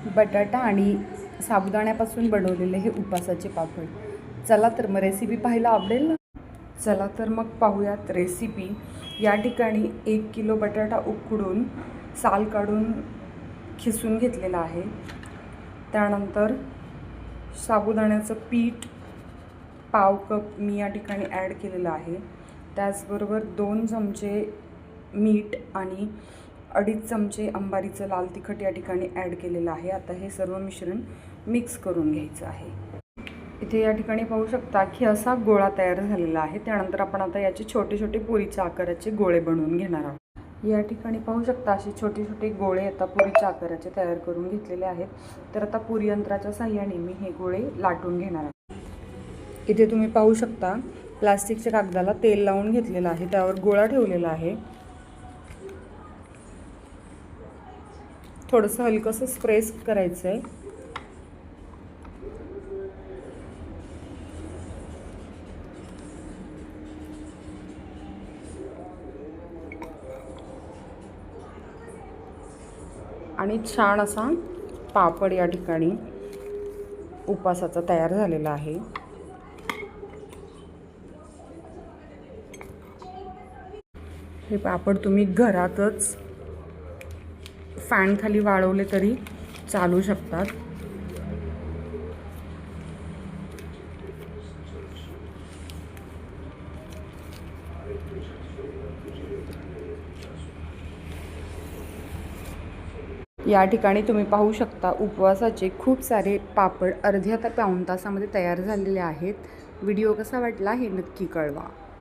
बटाटा आणि साबुदाण्यापासून बनवलेले हे उपासाचे पापड. चला तर मग रेसिपी पाहायला आवडेल ना. चला तर मग पाहूयात रेसिपी. या ठिकाणी 1 किलो बटाटा उकडून साल काढून खिसून घेतलेला आहे. त्यानंतर साबुदाण्याचं पीठ पाव कप मी या ठिकाणी ॲड केलेलं आहे. त्याचबरोबर 2 चमचे मीठ आणि 2.5 चमचे अंबारीचं लाल तिखट या ठिकाणी ॲड केलेलं आहे. आता हे सर्व मिश्रण मिक्स करून घ्यायचं आहे. इथे या ठिकाणी पाहू शकता की असा गोळा तयार झालेला आहे. त्यानंतर आपण आता याचे छोटे छोटे पुरीच्या आकाराचे गोळे बनवून घेणार आहोत. या ठिकाणी पाहू शकता असे छोटे छोटे गोळे आता पुरीच्या आकाराचे तयार करून घेतलेले आहेत. तर आता पुरी यंत्राच्या साहाय्याने मी हे गोळे लाटून घेणार आहे. इथे तुम्ही पाहू शकता प्लास्टिकच्या कागदाला तेल लावून घेतलेलं आहे. त्यावर गोळा ठेवलेला आहे. थोडंसं हलकंसं प्रेस करायचं आहे. आणि छान असा पापड या ठिकाणी उपासाचा तयार झालेला आहे. हे पापड तुम्ही घरातच फॅन खाली वाळवले तरी चालू शकतात. या ठिकाणी तुम्ही पाहू शकता उपवासाचे खूप सारे पापड अर्ध्या ते पाऊण तासामध्ये तयार झालेले आहेत. व्हिडिओ कसा वाटला हे नक्की कळवा.